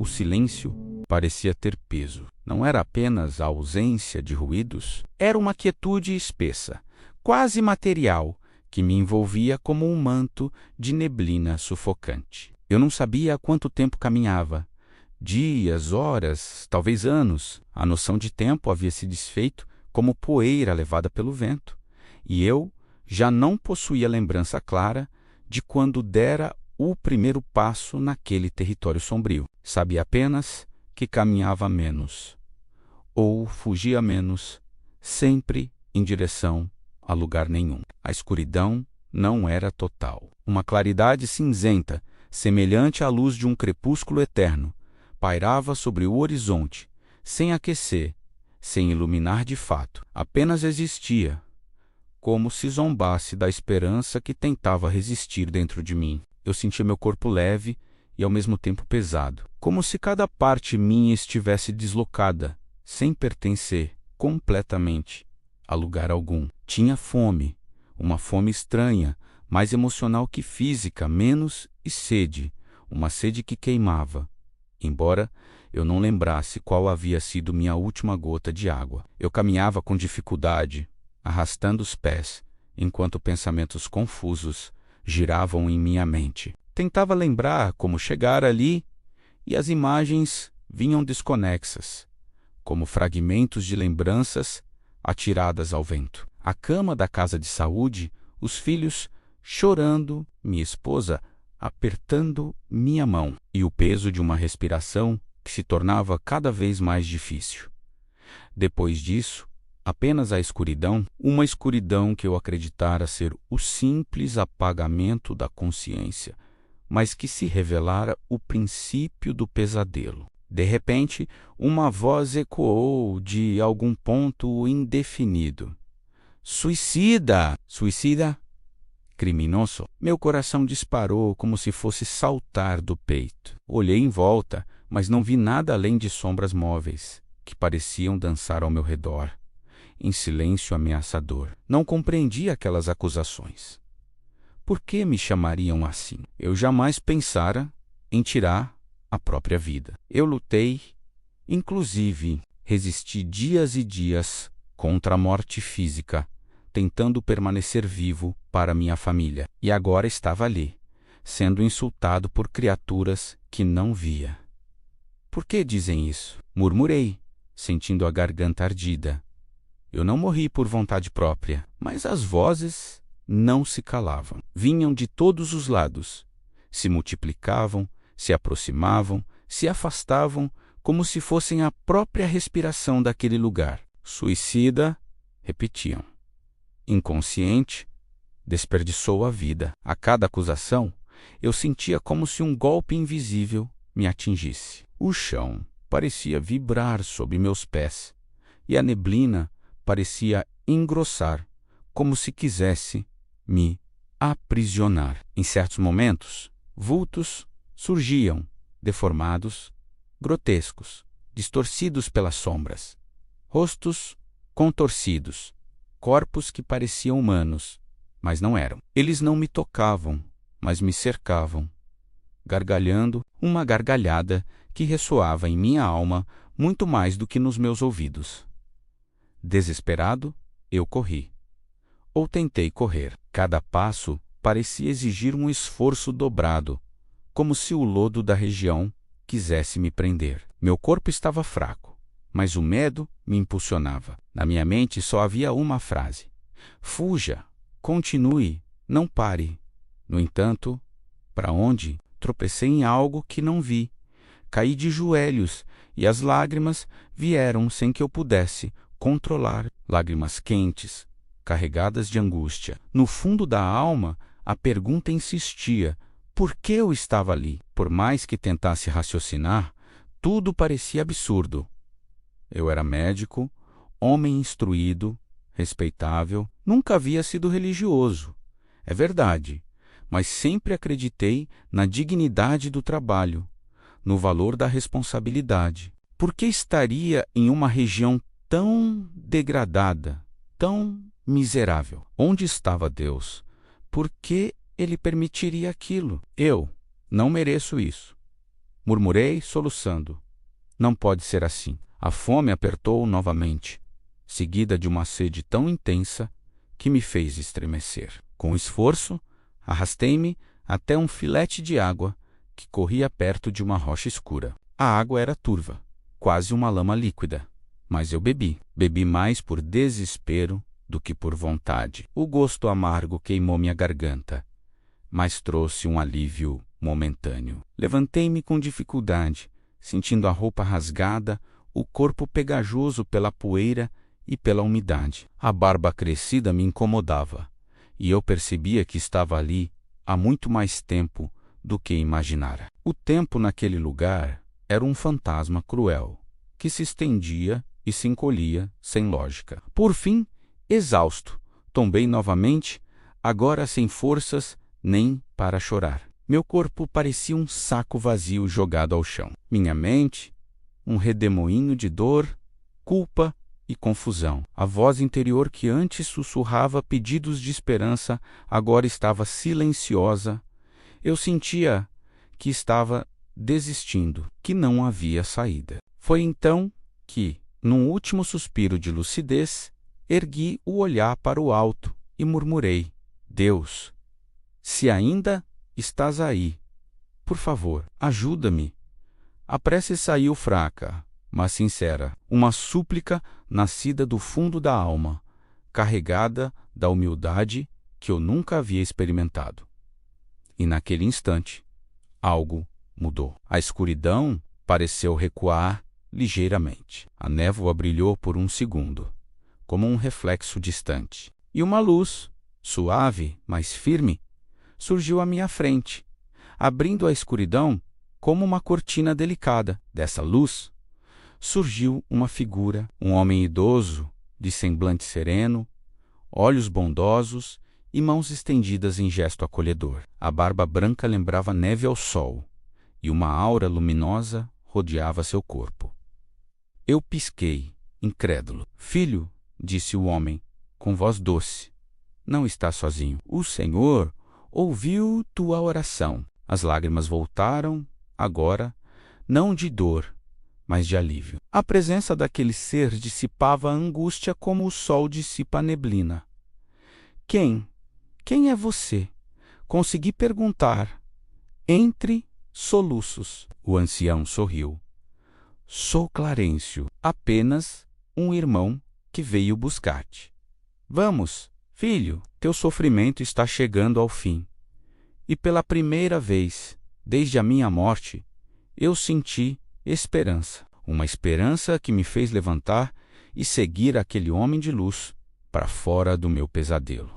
O silêncio parecia ter peso. Não era apenas a ausência de ruídos, era uma quietude espessa, quase material, que me envolvia como um manto de neblina sufocante. Eu não sabia há quanto tempo caminhava. Dias, horas, talvez anos. A noção de tempo havia se desfeito como poeira levada pelo vento, e eu já não possuía lembrança clara de quando dera o primeiro passo naquele território sombrio. Sabia apenas que caminhava menos, ou fugia menos, sempre em direção a lugar nenhum. A escuridão não era total. Uma claridade cinzenta, semelhante à luz de um crepúsculo eterno, pairava sobre o horizonte, sem aquecer, sem iluminar de fato. Apenas existia, como se zombasse da esperança que tentava resistir dentro de mim. Eu sentia meu corpo leve e ao mesmo tempo pesado, como se cada parte minha estivesse deslocada, sem pertencer completamente a lugar algum. Tinha fome, uma fome estranha, mais emocional que física, menos e sede, uma sede que queimava, embora eu não lembrasse qual havia sido minha última gota de água. Eu caminhava com dificuldade, arrastando os pés, enquanto pensamentos confusos giravam em minha mente. Tentava lembrar como chegar ali, e as imagens vinham desconexas, como fragmentos de lembranças atiradas ao vento. A cama da casa de saúde, os filhos chorando, minha esposa apertando minha mão, e o peso de uma respiração que se tornava cada vez mais difícil. Depois disso, apenas a escuridão, uma escuridão que eu acreditara ser o simples apagamento da consciência, mas que se revelara o princípio do pesadelo. De repente, uma voz ecoou de algum ponto indefinido. Suicida! Suicida? Criminoso? Meu coração disparou como se fosse saltar do peito. Olhei em volta, mas não vi nada além de sombras móveis, que pareciam dançar ao meu redor, em silêncio ameaçador. Não compreendi aquelas acusações. Por que me chamariam assim? Eu jamais pensara em tirar a própria vida. Eu lutei, inclusive resisti dias e dias contra a morte física, tentando permanecer vivo para minha família. E agora estava ali, sendo insultado por criaturas que não via. Por que dizem isso? Murmurei, sentindo a garganta ardida. Eu não morri por vontade própria, mas as vozes não se calavam. Vinham de todos os lados, se multiplicavam, se aproximavam, se afastavam, como se fossem a própria respiração daquele lugar. Suicida, repetiam. Inconsciente, desperdiçou a vida. A cada acusação, eu sentia como se um golpe invisível me atingisse. O chão parecia vibrar sob meus pés, e a neblina parecia engrossar, como se quisesse me aprisionar. Em certos momentos, vultos surgiam, deformados, grotescos, distorcidos pelas sombras. Rostos contorcidos, corpos que pareciam humanos, mas não eram. Eles não me tocavam, mas me cercavam, gargalhando uma gargalhada que ressoava em minha alma muito mais do que nos meus ouvidos. Desesperado, eu corri. Ou tentei correr. Cada passo parecia exigir um esforço dobrado, como se o lodo da região quisesse me prender. Meu corpo estava fraco, mas o medo me impulsionava. Na minha mente só havia uma frase: fuja, continue, não pare. No entanto, para onde? Tropecei em algo que não vi. Caí de joelhos e as lágrimas vieram sem que eu pudesse controlar. Lágrimas quentes, carregadas de angústia. No fundo da alma, a pergunta insistia: por que eu estava ali? Por mais que tentasse raciocinar, tudo parecia absurdo. Eu era médico, homem instruído, respeitável, nunca havia sido religioso. É verdade, mas sempre acreditei na dignidade do trabalho, no valor da responsabilidade. Por que estaria em uma região tão degradada, tão miserável? Onde estava Deus? Por que ele permitiria aquilo? Eu não mereço isso. Murmurei, soluçando. Não pode ser assim. A fome apertou novamente, seguida de uma sede tão intensa que me fez estremecer. Com esforço, arrastei-me até um filete de água que corria perto de uma rocha escura. A água era turva, quase uma lama líquida, mas eu bebi. Bebi mais por desespero do que por vontade. O gosto amargo queimou minha garganta, mas trouxe um alívio momentâneo. Levantei-me com dificuldade, sentindo a roupa rasgada, o corpo pegajoso pela poeira e pela umidade. A barba crescida me incomodava, e eu percebia que estava ali há muito mais tempo do que imaginara. O tempo naquele lugar era um fantasma cruel, que se estendia e se encolhia sem lógica. Por fim, exausto, tombei novamente, agora sem forças nem para chorar. Meu corpo parecia um saco vazio jogado ao chão. Minha mente, um redemoinho de dor, culpa e confusão. A voz interior que antes sussurrava pedidos de esperança agora estava silenciosa. Eu sentia que estava desistindo, que não havia saída. Foi então que, num último suspiro de lucidez, ergui o olhar para o alto e murmurei: Deus, se ainda estás aí, por favor, ajuda-me. A prece saiu fraca, mas sincera, uma súplica nascida do fundo da alma, carregada da humildade que eu nunca havia experimentado. E naquele instante, algo mudou. A escuridão pareceu recuar ligeiramente. A névoa brilhou por um segundo, como um reflexo distante. E uma luz, suave, mas firme, surgiu à minha frente, abrindo a escuridão como uma cortina delicada. Dessa luz, surgiu uma figura, um homem idoso, de semblante sereno, olhos bondosos e mãos estendidas em gesto acolhedor. A barba branca lembrava neve ao sol, e uma aura luminosa rodeava seu corpo. Eu pisquei, incrédulo. Filho, disse o homem, com voz doce, não estás sozinho. O Senhor ouviu tua oração. As lágrimas voltaram, agora, não de dor, mas de alívio. A presença daquele ser dissipava a angústia como o sol dissipa a neblina. Quem é você? Consegui perguntar, entre soluços. O ancião sorriu. Sou Clarencio, apenas um irmão que veio buscar-te. Vamos, filho, teu sofrimento está chegando ao fim. E pela primeira vez, desde a minha morte, eu senti esperança. Uma esperança que me fez levantar e seguir aquele homem de luz para fora do meu pesadelo.